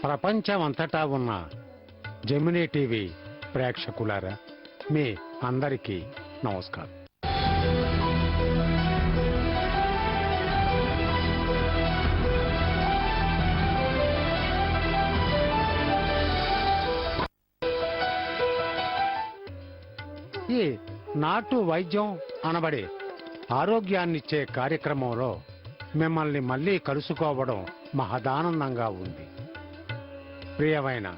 ప్రపంచమంతటా ఉన్న Gemini TV ప్రేక్షకులారా, మీ అందరికీ నమస్కారం. ఈ నాటు వైద్యం అనబడే ఆరోగ్యాన్నిచ్చే కార్యక్రమంలో మిమ్మల్ని మళ్ళీ కలుసుకోవడం మహదానందంగా ఉంది. ప్రియమైన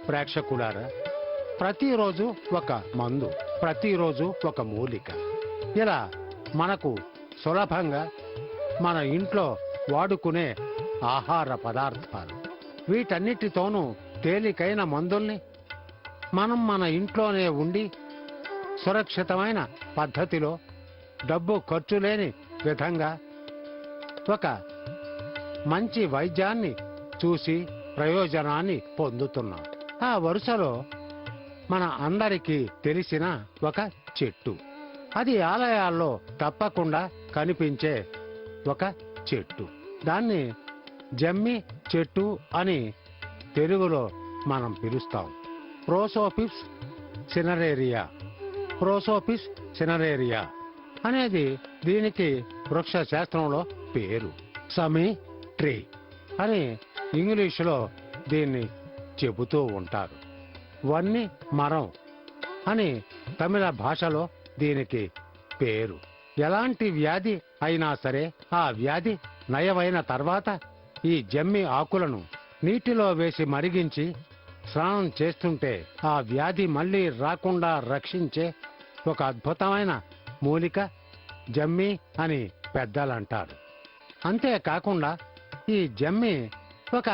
ప్రేక్షకులారా, ప్రతిరోజు ఒక మందు, ప్రతిరోజు ఒక మూలిక, ఇలా మనకు సులభంగా మన ఇంట్లో వాడుకునే ఆహార పదార్థాలు, వీటన్నిటితోనూ తేలికైన మందుల్ని మనం మన ఇంట్లోనే ఉండి సురక్షితమైన పద్ధతిలో డబ్బు ఖర్చు లేని విధంగా ఒక మంచి వైద్యాన్ని చూసి ప్రయోజనాన్ని పొందుతున్నాం. ఆ వరుసలో మన అందరికీ తెలిసిన ఒక చెట్టు, అది ఆలయాల్లో తప్పకుండా కనిపించే ఒక చెట్టు. దాన్ని జమ్మి చెట్టు అని తెలుగులో మనం పిలుస్తాం. ప్రోసోపిస్ సినరేరియా. ప్రోసోపిస్ సినరేరియా అనేది దీనికి వృక్ష శాస్త్రంలో పేరు. సమీ ట్రీ అని ఇంగ్లీషులో దీన్ని చెబుతూ ఉంటారు. వన్ని మరం అని తమిళ భాషలో దీనికి పేరు. ఎలాంటి వ్యాధి అయినా సరే ఆ వ్యాధి నయమైన తర్వాత ఈ జమ్మి ఆకులను నీటిలో వేసి మరిగించి స్నానం చేస్తుంటే ఆ వ్యాధి మళ్ళీ రాకుండా రక్షించే ఒక అద్భుతమైన మూలిక జమ్మి అని పెద్దలంటారు. అంతేకాకుండా ఈ జమ్మి ఒక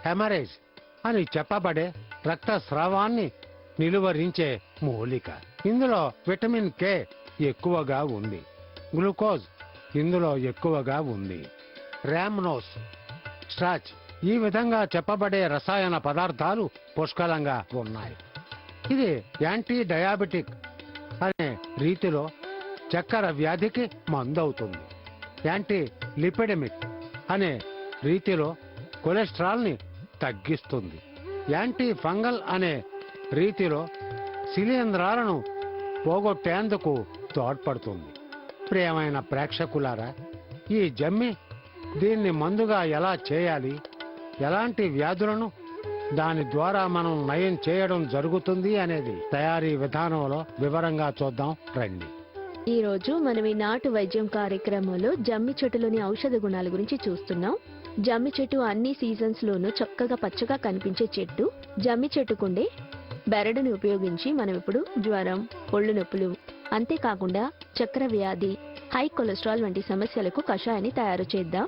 హెమరేజ్ అని చెప్పబడే రక్తస్రావాన్ని నిలువరించే మూలిక. ఇందులో విటమిన్ కే ఎక్కువగా ఉంది. గ్లూకోజ్ ఇందులో ఎక్కువగా ఉంది. ర్యామ్నోస్, స్టార్చ్, ఈ విధంగా చెప్పబడే రసాయన పదార్థాలు పుష్కలంగా ఉన్నాయి. ఇది యాంటీ డయాబెటిక్ అనే రీతిలో చక్కెర వ్యాధికి మందవుతుంది. యాంటీ లిపిడమిక్ అనే రీతిలో కొలెస్ట్రాల్ని తగ్గిస్తుంది. యాంటీ ఫంగల్ అనే రీతిలో శిలీంధ్రాలను పోగొట్టేందుకు తోడ్పడుతుంది. ప్రియమైన ప్రేక్షకులారా, ఈ జమ్మి దీన్ని మందుగా ఎలా చేయాలి, ఎలాంటి వ్యాధులను దాని ద్వారా మనం నయం చేయడం జరుగుతుంది అనేది తయారీ విధానంలో వివరంగా చూద్దాం రండి. ఈ రోజు మనం ఈ నాటు వైద్యం కార్యక్రమంలో జమ్మి చెట్టులోని ఔషధ గుణాల గురించి చూస్తున్నాం. జమ్మి చెట్టు అన్ని సీజన్స్ లోనూ చక్కగా పచ్చగా కనిపించే చెట్టు. జమ్మి చెట్టుకుండే బెరడుని ఉపయోగించి మనం ఇప్పుడు జ్వరం, ఒళ్ళు నొప్పులు, అంతేకాకుండా చక్కెర వ్యాధి, హై కొలెస్ట్రాల్ వంటి సమస్యలకు కషాయాన్ని తయారు చేద్దాం.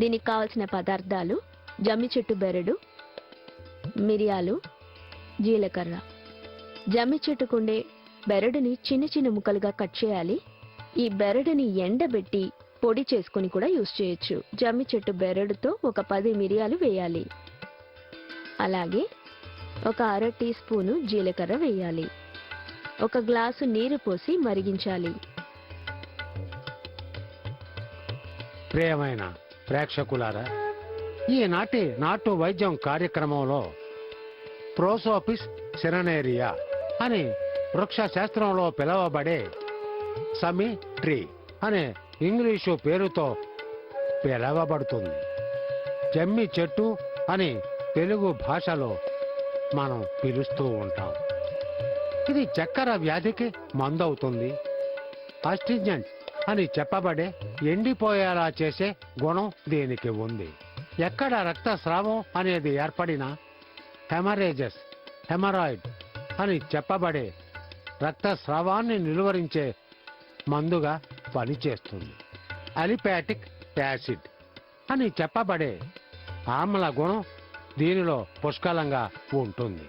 దీనికి కావలసిన పదార్థాలు: జమ్మి చెట్టు బెరడు, మిరియాలు, జీలకర్ర. జమ్మి చెట్టుకుండే బెరడుని చిన్న చిన్న ముక్కలుగా కట్ చేయాలి. ఈ బెరడుని ఎండబెట్టి పొడి చేసుకుని కూడా యూజ్ చేయొచ్చు. జమ్మి చెట్టు బెరడుతో ఒక 10 మిరియాలు వేయాలి. అలాగే ఒక అర టీ స్పూను జీలకర్ర వేయాలి. ఒక గ్లాసు నీరు పోసి మరిగించాలి. ప్రియమైన ప్రేక్షకులారా, ఈనాటి నాటు వైద్యం కార్యక్రమంలో ప్రోసోపిస్ సినరేరియా అని వృక్ష శాస్త్రంలో పిలువబడే సమీ ట్రీ అనే ఇంగ్లీషు పేరుతో పిలవబడుతుంది. జమ్మి చెట్టు అని తెలుగు భాషలో మనం పిలుస్తూ ఉంటాం. ఇది చక్కెర వ్యాధికి మందవుతుంది. అస్టింజెంట్ అని చెప్పబడే ఎండిపోయేలా చేసే గుణం దీనికి ఉంది. ఎక్కడ రక్తస్రావం అనేది ఏర్పడినా హెమరేజెస్, హెమరాయిడ్ అని చెప్పబడే రక్తస్రావాన్ని నిలువరించే మందుగా పనిచేస్తుంది. అలిపాటిక్ యాసిడ్ అని చెప్పబడే ఆమ్ల గుణం దీనిలో పుష్కలంగా ఉంటుంది.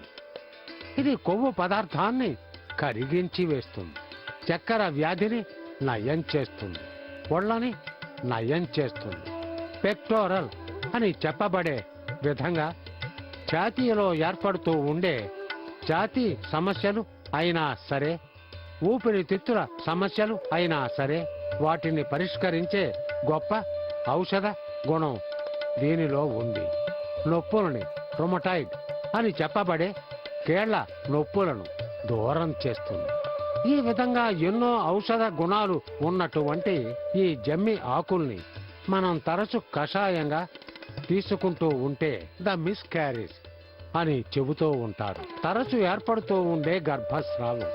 ఇది కొవ్వు పదార్థాన్ని కరిగించి వేస్తుంది. చక్కెర వ్యాధిని నయం చేస్తుంది. ఒళ్ళని నయం చేస్తుంది. పెక్టోరల్ అని చెప్పబడే విధంగా ఛాతీలో ఏర్పడుతూ ఉండే ఛాతీ సమస్యలు అయినా సరే, ఊపిరితిత్తుల సమస్యలు అయినా సరే, వాటిని పరిష్కరించే గొప్ప ఔషధ గుణం దీనిలో ఉంది. నొప్పులని రొమటాయిడ్ అని చెప్పబడే కీళ్ల నొప్పులను దూరం చేస్తుంది. ఈ విధంగా ఎన్నో ఔషధ గుణాలు ఉన్నటువంటి ఈ జమ్మి ఆకుల్ని మనం తరచు కషాయంగా తీసుకుంటూ ఉంటే ద మిస్క్యారేజ్ అని చెబుతూ ఉంటారు. తరచు ఏర్పడుతూ ఉండే గర్భస్రావం,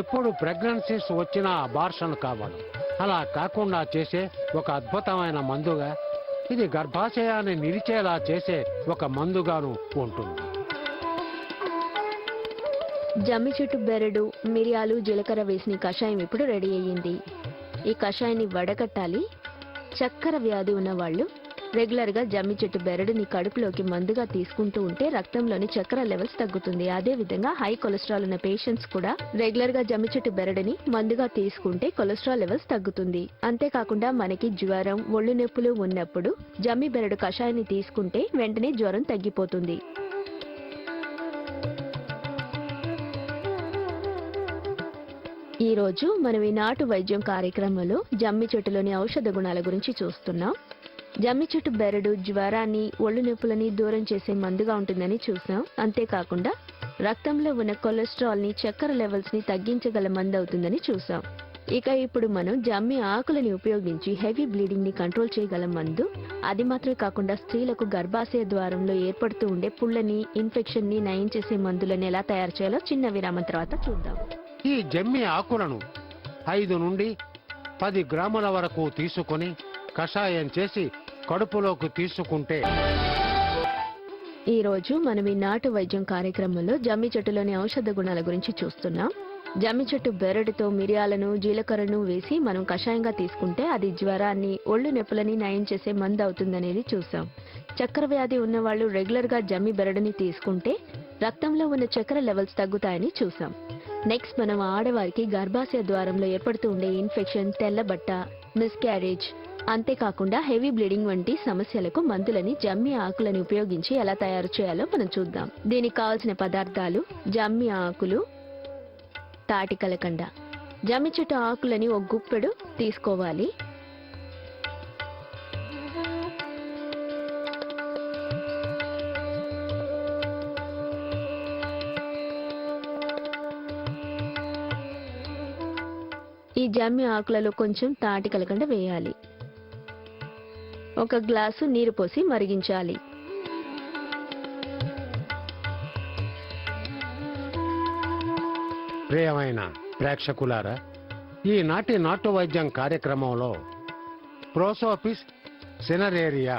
ఎప్పుడు ప్రెగ్నెన్సీస్ వచ్చినా అబార్షన్ కావడం, అలా కాకుండా చేసే ఒక అద్భుతమైన మందుగా, ఇది గర్భాశయాన్ని నిలిచేలా చేసే ఒక మందుగాను ఉంటుంది. జమ్మి చెట్టు బెరడు, మిరియాలు, జీలకర్ర వేసిన కషాయం ఇప్పుడు రెడీ అయ్యింది. ఈ కషాయాన్ని వడకట్టాలి. చక్కెర వ్యాధి ఉన్న వాళ్ళు రెగ్యులర్ గా జమ్మి చెట్టు బెరడుని కడుపులోకి మందుగా తీసుకుంటూ ఉంటే రక్తంలోని చక్కెర లెవెల్స్ తగ్గుతుంది. అదే విధంగా హై కొలెస్ట్రాల్ ఉన్న పేషెంట్స్ కూడా రెగ్యులర్ గా జమ్మి చెట్టు బెరడుని మందుగా తీసుకుంటే కొలెస్ట్రాల్ లెవెల్స్ తగ్గుతుంది. అంతేకాకుండా మనకి జ్వరం, ఒళ్ళు నొప్పులు ఉన్నప్పుడు జమ్మి బెరడు కషాయాన్ని తీసుకుంటే వెంటనే జ్వరం తగ్గిపోతుంది. ఈ రోజు మనం ఈ నాటు వైద్యం కార్యక్రమంలో జమ్మి చెట్టులోని ఔషధ గుణాల గురించి చూస్తున్నాం. జమ్మి చెట్టు బెరడు జ్వరాన్ని, ఒళ్ళు నొప్పులని దూరం చేసే మందుగా ఉంటుందని చూసాం. అంతేకాకుండా రక్తంలో ఉన్న కొలెస్ట్రాల్ ని, చక్కెర లెవెల్స్ ని తగ్గించగల మందు అవుతుందని చూసాం. ఇక ఇప్పుడు మనం జమ్మి ఆకులని ఉపయోగించి హెవీ బ్లీడింగ్ ని కంట్రోల్ చేయగల మందు, అది మాత్రమే కాకుండా స్త్రీలకు గర్భాశయ ద్వారంలో ఏర్పడుతూ ఉండే పుళ్ళని, ఇన్ఫెక్షన్ ని నయం చేసే మందులను ఎలా తయారు చేయాలో చిన్న విరామం తర్వాత చూద్దాం. ఈ జమ్మి ఆకులను 5 నుండి 10 గ్రాముల వరకు తీసుకొని కషాయం చేసి కడుపులోకి తీసుకుంటే. ఈ రోజు మనం ఈ నాటు వైద్యం కార్యక్రమంలో జమ్మి చెట్టులోని ఔషధ గుణాల గురించి చూస్తున్నాం. జమ్మి చెట్టు బెరడుతో మిరియాలను, జీలకర్రను వేసి మనం కషాయంగా తీసుకుంటే అది జ్వరాన్ని, ఒళ్ళు నొప్పులని నయం చేసే మందు అవుతుందనేది చూసాం. చక్కెర వ్యాధి ఉన్న వాళ్ళు రెగ్యులర్ గా జమ్మి బెరడుని తీసుకుంటే రక్తంలో ఉన్న చక్కెర లెవెల్స్ తగ్గుతాయని చూసాం. నెక్స్ట్ మనం ఆడవారికి గర్భాశయ ద్వారంలో ఏర్పడుతూ ఉండే ఇన్ఫెక్షన్, తెల్లబట్ట, మిస్క్యారేజ్, అంతేకాకుండా హెవీ బ్లీడింగ్ వంటి సమస్యలకు మందులని జమ్మి ఆకులని ఉపయోగించి ఎలా తయారు చేయాలో మనం చూద్దాం. దీనికి కావాల్సిన పదార్థాలు: జమ్మి ఆకులు, తాటి కలకండ. జమ్మి చెట్టు ఆకులని ఒక గుప్పెడు తీసుకోవాలి. ఈ జమ్మి ఆకులలో కొంచెం తాటి కలకండ వేయాలి. ఒక గ్లాసు నీరు పోసి మరిగించాలి. ప్రియమైన ప్రేక్షకులారా, ఈనాటి నాటు వైద్యం కార్యక్రమంలో ప్రోసోపిస్ సినరేరియా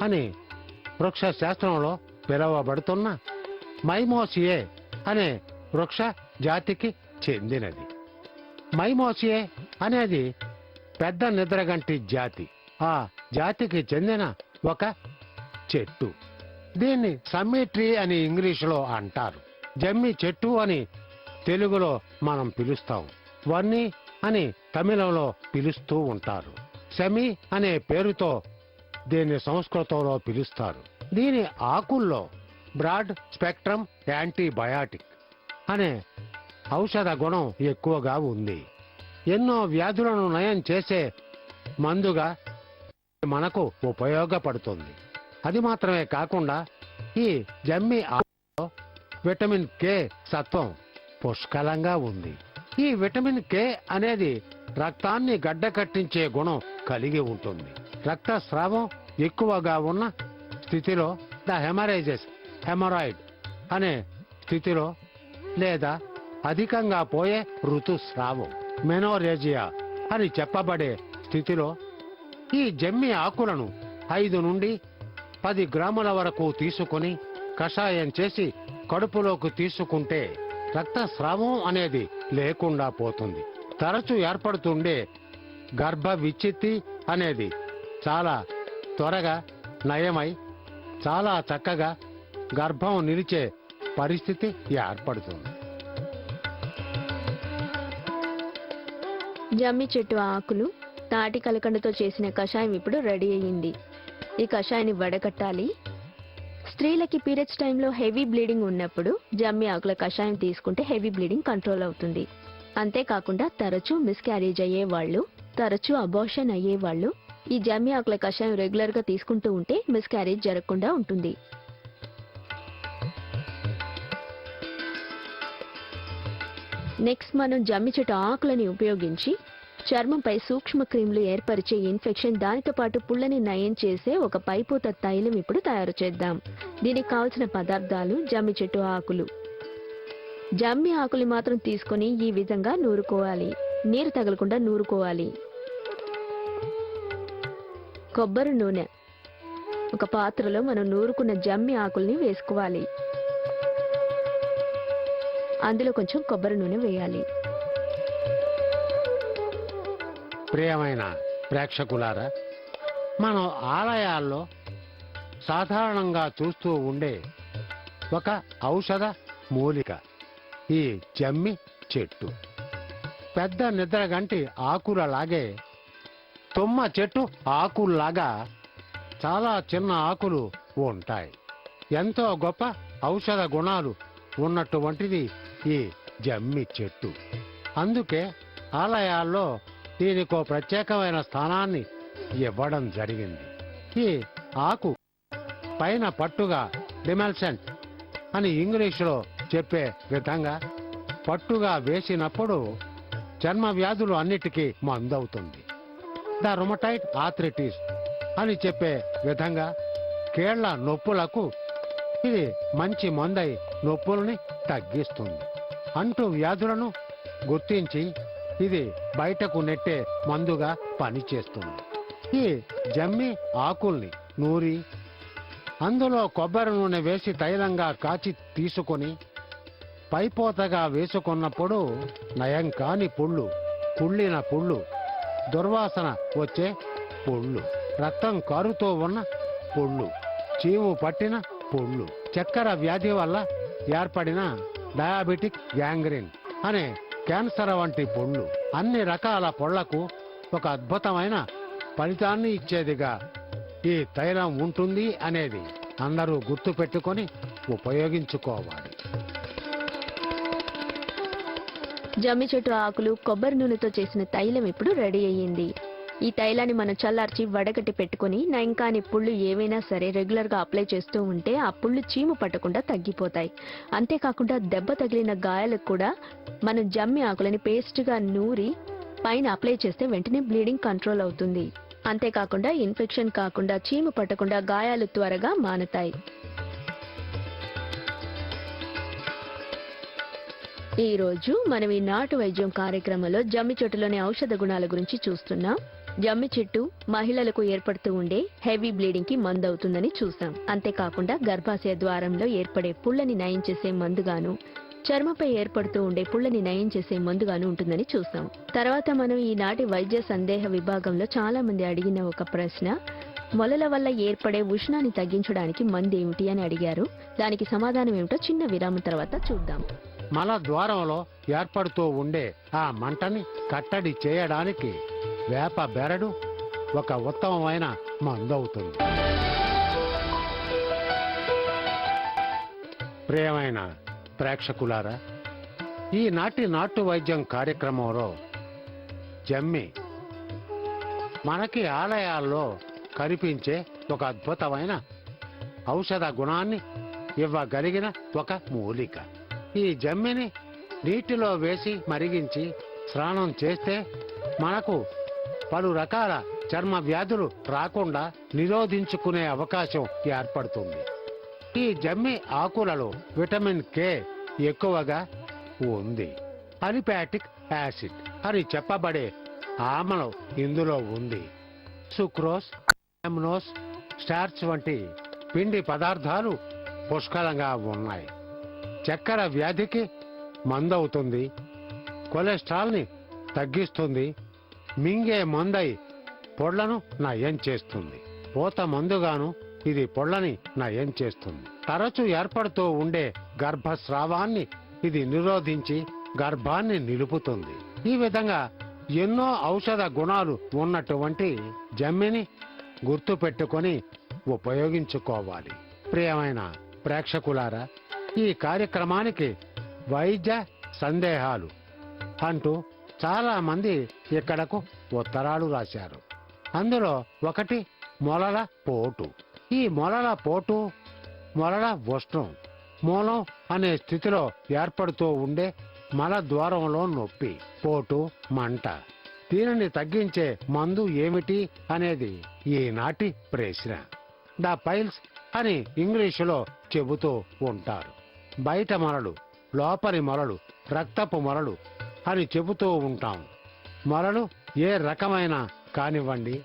అని వృక్ష శాస్త్రంలో పిలువబడుతున్న మైమోసియే అనే వృక్ష జాతికి చెందినది. మైమోసియే అనేది పెద్ద నిద్రగంటి జాతి. ఆ జాతికి చెందిన ఒక చెట్టు. దీన్ని సమ్మి ట్రీ అని ఇంగ్లీషులో అంటారు. జమ్మి చెట్టు అని తెలుగులో మనం పిలుస్తాం. వన్ని అని తమిళంలో పిలుస్తూ ఉంటారు. సెమి అనే పేరుతో దీన్ని సంస్కృతంలో పిలుస్తారు. దీని ఆకుల్లో బ్రాడ్ స్పెక్ట్రమ్ యాంటీబయాటిక్ అనే ఔషధ గుణం ఎక్కువగా ఉంది. ఎన్నో వ్యాధులను నయం చేసే మందుగా మనకు ఉపయోగపడుతుంది. అది మాత్రమే కాకుండా ఈ జమ్మి ఆకులో విటమిన్ కే సత్వం పుష్కలంగా ఉంది. ఈ విటమిన్ కే అనేది రక్తాన్ని గడ్డకట్టించే గుణం కలిగి ఉంటుంది. రక్తస్రావం ఎక్కువగా ఉన్న స్థితిలో, ద హెమరాయిడ్ అనే స్థితిలో, లేదా అధికంగా పోయే ఋతుస్రావం, మెనోరేజియా అని చెప్పబడే స్థితిలో ఈ జమ్మి ఆకులను 5 నుండి 10 గ్రాముల వరకు తీసుకొని కషాయం చేసి కడుపులోకి తీసుకుంటే రక్తస్రావం అనేది లేకుండా పోతుంది. తరచు ఏర్పడుతుండే గర్భ విచ్ఛిత్తి అనేది చాలా త్వరగా నయమై చాలా చక్కగా గర్భం నిలిచే పరిస్థితి ఏర్పడుతుంది. జమ్మి చెట్టు ఆకులు, తాటి కలకండతో చేసిన కషాయం ఇప్పుడు రెడీ అయ్యింది. ఈ కషాయాన్ని వడకట్టాలి. స్త్రీలకి పీరియడ్స్ టైంలో హెవీ బ్లీడింగ్ ఉన్నప్పుడు జమ్మి ఆకుల కషాయం తీసుకుంటే హెవీ బ్లీడింగ్ కంట్రోల్ అవుతుంది. అంతేకాకుండా తరచూ మిస్క్యారేజ్ అయ్యేవాళ్ళు, తరచూ అబార్షన్ అయ్యేవాళ్ళు, ఈ జమ్మి ఆకుల కషాయం రెగ్యులర్ గా తీసుకుంటూ ఉంటే మిస్క్యారేజ్ జరగకుండా ఉంటుంది. నెక్స్ట్ మనం జమ్మి చెట్టు ఆకులని ఉపయోగించి చర్మంపై సూక్ష్మ క్రిములు ఏర్పరిచే ఇన్ఫెక్షన్, దానితో పాటు పుల్లని నయం చేసే ఒక పైపూత తైలం ఇప్పుడు తయారు చేద్దాం. దీనికి కావలసిన పదార్థాలు జమ్మి చెట్టు ఆకులు. జమ్మి ఆకులు మాత్రం తీసుకొని ఈ విధంగా నూరుకోవాలి. నీరు తగలకుండా నూరుకోవాలి. కొబ్బరి నూనె. ఒక పాత్రలో మనం నూరుకున్న జమ్మి ఆకుల్ని వేసుకోవాలి. అందులో కొంచెం కొబ్బరి నూనె వేయాలి. ప్రియమైన ప్రేక్షకులారా, మనం ఆలయాల్లో సాధారణంగా చూస్తూ ఉండే ఒక ఔషధ మూలిక ఈ జమ్మి చెట్టు. పెద్ద నిద్రగంటి ఆకులలాగే తుమ్మ చెట్టు ఆకుల్లాగా చాలా చిన్న ఆకులు ఉంటాయి. ఎంతో గొప్ప ఔషధ గుణాలు ఉన్నటువంటిది ఈ జమ్మి చెట్టు. అందుకే ఆలయాల్లో దీనికో ప్రత్యేకమైన స్థానాన్ని ఇవ్వడం జరిగింది. ఈ ఆకు పైన పట్టుగా డిమెల్సెంట్ అని ఇంగ్లీషులో చెప్పే విధంగా పట్టుగా వేసినప్పుడు చర్మ వ్యాధులు అన్నిటికీ మందవుతుంది. ద రుమటైడ్ ఆర్థరైటిస్ అని చెప్పే విధంగా కీళ్ల నొప్పులకు ఇది మంచి మందై నొప్పుల్ని తగ్గిస్తుంది. అంటూ వ్యాధులను గుర్తించి ఇది బయటకు నెట్టే మందుగా పనిచేస్తుంది. ఈ జమ్మి ఆకుల్ని నూరి అందులో కొబ్బరి నూనె వేసి తైలంగా కాచి తీసుకొని పైపోతగా వేసుకున్నప్పుడు నయం కాని పుళ్ళు, కుళ్ళిన పుళ్ళు, దుర్వాసన వచ్చే పుళ్ళు, రక్తం కారుతూ ఉన్న పుళ్ళు, చీము పట్టిన పుళ్ళు, చక్కెర వ్యాధి వల్ల ఏర్పడిన డయాబెటిక్ గ్యాంగ్రీన్ అనే క్యాన్సర్ వంటి పుళ్ళు, అన్ని రకాల పొళ్లకు ఒక అద్భుతమైన ఫలితాన్ని ఇచ్చేదిగా ఈ తైలం ఉంటుంది అనేది అందరూ గుర్తు పెట్టుకొని ఉపయోగించుకోవాలి. జమ్మి చెట్టు ఆకులు, కొబ్బరి నూనెతో చేసిన తైలం ఇప్పుడు రెడీ అయ్యింది. ఈ తైలాన్ని మనం చల్లార్చి వడగట్టి పెట్టుకుని నయంకాని పుళ్ళు ఏవైనా సరే రెగ్యులర్ గా అప్లై చేస్తూ ఉంటే ఆ పుళ్ళు చీము పట్టకుండా తగ్గిపోతాయి. అంతేకాకుండా దెబ్బ తగిలిన గాయాలకు కూడా మనం జమ్మి ఆకులని పేస్ట్ గా నూరి పైన అప్లై చేస్తే వెంటనే బ్లీడింగ్ కంట్రోల్ అవుతుంది. అంతేకాకుండా ఇన్ఫెక్షన్ కాకుండా, చీము పట్టకుండా గాయాలు త్వరగా మానుతాయి. ఈ రోజు మనం ఈ నాటు వైద్యం కార్యక్రమంలో జమ్మి చెట్టులోని ఔషధ గుణాల గురించి చూస్తున్నాం. జమ్మి చెట్టు మహిళలకు ఏర్పడుతూ ఉండే హెవీ బ్లీడింగ్ కి మందు అవుతుందని చూసాం. అంతేకాకుండా గర్భాశయ ద్వారంలో ఏర్పడే పుళ్ళని నయం చేసే మందుగాను, చర్మపై ఏర్పడుతూ ఉండే పుళ్ళని నయం చేసే మందుగాను ఉంటుందని చూసాం. తర్వాత మనం ఈనాటి వైద్య సందేహ విభాగంలో చాలా మంది అడిగిన ఒక ప్రశ్న, మొలల వల్ల ఏర్పడే ఉష్ణాన్ని తగ్గించడానికి మందు ఏమిటి అని అడిగారు. దానికి సమాధానం ఏమిటో చిన్న విరామం తర్వాత చూద్దాం. మల ద్వారంలో ఏర్పడుతూ ఉండే ఆ మంటని కట్టడి చేయడానికి వేప బెరడు ఒక ఉత్తమమైన మందవుతుంది. ప్రియమైన ప్రేక్షకులారా, ఈనాటి నాటు వైద్యం కార్యక్రమంలో జమ్మి మనకి ఆలయాల్లో కనిపించే ఒక అద్భుతమైన ఔషధ గుణాన్ని ఇవ్వగలిగిన ఒక మూలిక. ఈ జమ్మిని నీటిలో వేసి మరిగించి స్నానం చేస్తే మనకు పలు రకాల చర్మ వ్యాధులు రాకుండా నిరోధించుకునే అవకాశం ఏర్పడుతుంది. ఈ జమ్మి ఆకులలో విటమిన్ కే ఎక్కువగా ఉంది. అలిపాటిక్ యాసిడ్ అని చెప్పబడే ఆమ్లం ఇందులో ఉంది. సుక్రోస్, అమినోస్, స్టార్చ్ వంటి పిండి పదార్థాలు పుష్కలంగా ఉన్నాయి. చక్కెర వ్యాధికి మందవుతుంది. కొలెస్ట్రాల్ని తగ్గిస్తుంది. మింగే మందై పొళ్లను నయం చేస్తుంది. పూత మందుగాను ఇది పొళ్లని నయం చేస్తుంది. తరచు ఏర్పడుతూ ఉండే గర్భస్రావాన్ని ఇది నిరోధించి గర్భాన్ని నిలుపుతుంది. ఈ విధంగా ఎన్నో ఔషధ గుణాలు ఉన్నటువంటి జమ్మిని గుర్తు పెట్టుకొని ఉపయోగించుకోవాలి. ప్రియమైన ప్రేక్షకులారా, ఈ కార్యక్రమానికి వైద్య సందేహాలు అంటూ చాలా మంది ఇక్కడకు ఉత్తరాలు రాశారు. అందులో ఒకటి మొలల పోటు. ఈ మొలల పోటు, మొలల ఉష్ణం, మూలం అనే స్థితిలో ఏర్పడుతూ ఉండే మల ద్వారంలో నొప్పి, పోటు, మంట. దీనిని తగ్గించే మందు ఏమిటి అనేది ఈనాటి ప్రశ్న. ద పైల్స్ అని ఇంగ్లీషులో చెబుతూ ఉంటారు. బయట మొలలు, లోపలి మొలలు, రక్తపు మొలలు అని చెబుతూ ఉంటాం. మొలలు ఏ రకమైన కానివ్వండి,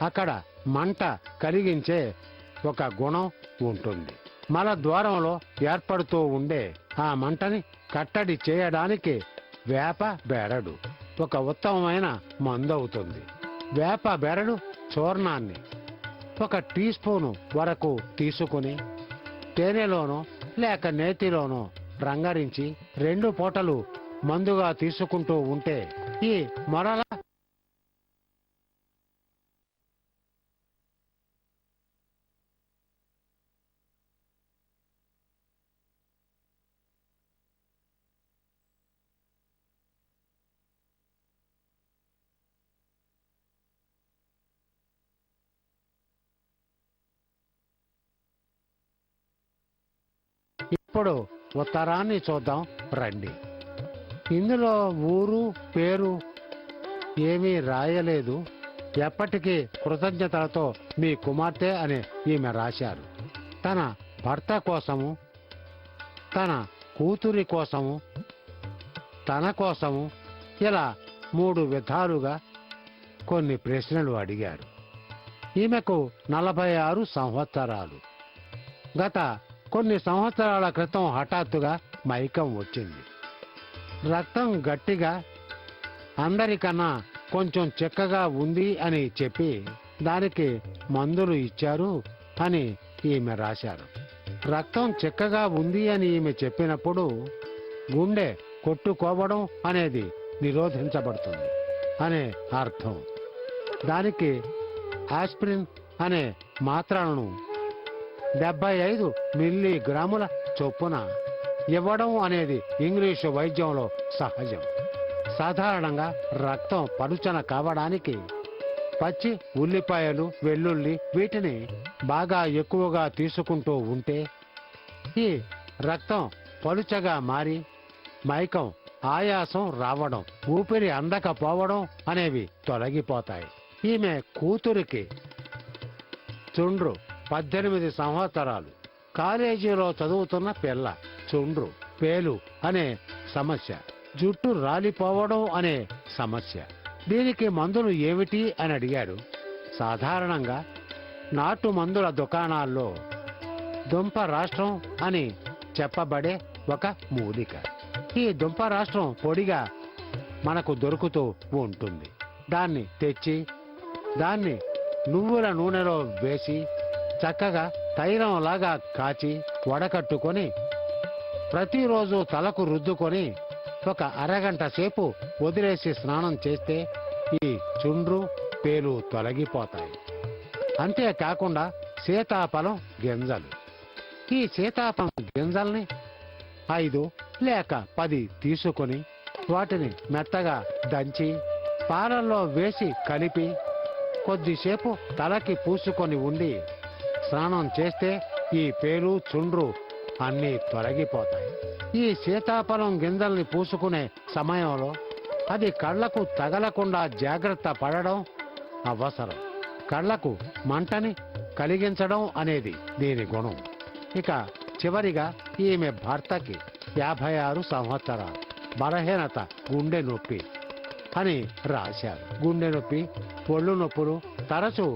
అక్కడ మంట కలిగించే ఒక గుణం ఉంటుంది. మల ద్వారంలో ఏర్పడుతూ ఉండే ఆ మంటని కట్టడి చేయడానికి వేప బెరడు ఒక ఉత్తమమైన మందవుతుంది. వేప బెరడు చూర్ణాన్ని 1 టీ స్పూను వరకు తీసుకుని తేనెలోనో లేక నేతిలోనో రంగరించి 2 పూటలు మందుగా తీసుకుంటూ ఉంటే ఈ మొలల ఇప్పుడు ఉత్తరాన్ని చూద్దాం రండి. ఇందులో ఊరు పేరు ఏమీ రాయలేదు. ఎప్పటికీ కృతజ్ఞతలతో మీ కుమార్తె అని ఈమె రాశారు. తన భర్త కోసము, తన కూతురి కోసము, తన కోసము ఇలా 3 విధాలుగా కొన్ని ప్రశ్నలు అడిగారు. ఈమెకు 46 సంవత్సరాలు. గత కొన్ని సంవత్సరాల క్రితం హఠాత్తుగా మైకం వచ్చింది. రక్తం గట్టిగా అందరికన్నా కొంచెం చిక్కగా ఉంది అని చెప్పి దానికి మందులు ఇచ్చారు అని ఈమె రాశారు. రక్తం చిక్కగా ఉంది అని ఈమె చెప్పినప్పుడు గుండె కొట్టుకోవడం అనేది నిరోధించబడుతుంది అనే అర్థం. దానికి ఆస్పిరిన్ అనే మాత్రలను 75 మిల్లీగ్రాముల చొప్పున ఇవ్వడం అనేది ఇంగ్లీషు వైద్యంలో సహజం. సాధారణంగా రక్తం పలుచన కావడానికి పచ్చి ఉల్లిపాయలు, వెల్లుల్లి వీటిని బాగా ఎక్కువగా తీసుకుంటూ ఉంటే ఈ రక్తం పలుచగా మారి మైకం, ఆయాసం రావడం, ఊపిరి అందకపోవడం అనేవి తొలగిపోతాయి. ఈమె కూతురికి చుండ్రు, 18 సంవత్సరాలు, కాలేజీలో చదువుతున్న పిల్ల. చుండ్రు, పేలు అనే సమస్య, జుట్టు రాలిపోవడం అనే సమస్య. దీనికి మందులు ఏమిటి అని అడిగాడు. సాధారణంగా నాటు మందుల దుకాణాల్లో దుంప రాష్ట్రం అని చెప్పబడే ఒక మూలిక. ఈ దుంప రాష్ట్రం పొడిగా మనకు దొరుకుతూ ఉంటుంది. దాన్ని తెచ్చి దాన్ని నువ్వుల నూనెలో వేసి చక్కగా తైలంలాగా కాచి వడకట్టుకొని ప్రతిరోజు తలకు రుద్దుకొని 1 అరగంట సేపు వదిలేసి స్నానం చేస్తే ఈ చుండ్రు, పేలు తొలగిపోతాయి. అంతేకాకుండా సీతాఫలం గింజలు, ఈ సీతాఫలం గింజల్ని 5 లేక 10 తీసుకొని వాటిని మెత్తగా దంచి పాలల్లో వేసి కలిపి కొద్దిసేపు తలకి పూసుకొని ఉండి స్నానం చేస్తే ఈ పేలు, చుండ్రు అన్నీ తొలగిపోతాయి. ఈ సీతాఫలం గింజల్ని పూసుకునే సమయంలో అది కళ్లకు తగలకుండా జాగ్రత్త పడడం అవసరం. కళ్లకు మంటని కలిగించడం అనేది దీని గుణం. ఇక చివరిగా ఈమె భర్తకి 56 సంవత్సరాలు, బలహీనత, గుండె నొప్పి అని రాశారు. గుండె నొప్పి, ఒళ్ళు నొప్పులు, తరచూ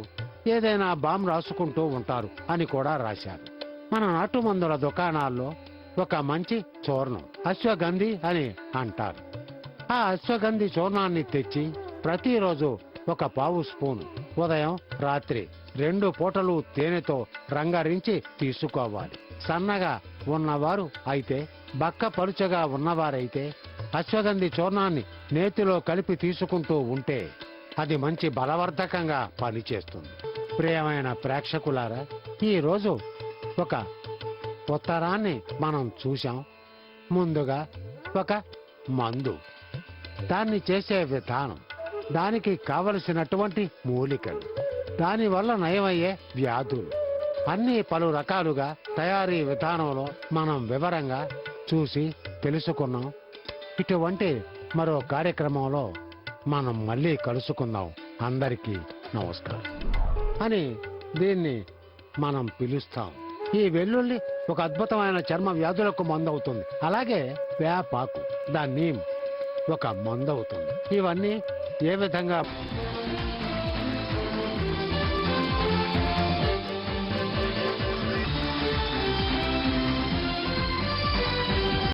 ఏదైనా బాంబు రాసుకుంటూ ఉంటారు అని కూడా రాశారు. మన నాటు మందుల దుకాణాల్లో ఒక మంచి చూర్ణం, అశ్వగంధి అని అంటారు. ఆ అశ్వగంధి చూర్ణాన్ని తెచ్చి ప్రతిరోజు 1 పావు స్పూను ఉదయం, రాత్రి 2 పూటలు తేనెతో రంగరించి తీసుకోవాలి. సన్నగా ఉన్నవారు అయితే, బక్క పలుచగా ఉన్నవారైతే అశ్వగంధి చూర్ణాన్ని నేతిలో కలిపి తీసుకుంటూ ఉంటే అది మంచి బలవర్ధకంగా పనిచేస్తుంది. ప్రియమైన ప్రేక్షకులారా, ఈరోజు ఒక ఉత్తరాన్ని మనం చూశాం. ముందుగా ఒక మందు, దాన్ని చేసే విధానం, దానికి కావలసినటువంటి మూలికలు, దానివల్ల నయమయ్యే వ్యాధులు అన్నీ పలు రకాలుగా తయారీ విధానంలో మనం వివరంగా చూసి తెలుసుకున్నాం. ఇటువంటి మరో కార్యక్రమంలో మనం మళ్ళీ కలుసుకుందాం. అందరికీ నమస్కారం అని దీన్ని మనం పిలుస్తాం. ఈ వెల్లుల్లి ఒక అద్భుతమైన చర్మ వ్యాధులకు మందవుతుంది. అలాగే వేపాకు, ద నీమ్, ఒక మందవుతుంది. ఇవన్నీ ఏ విధంగా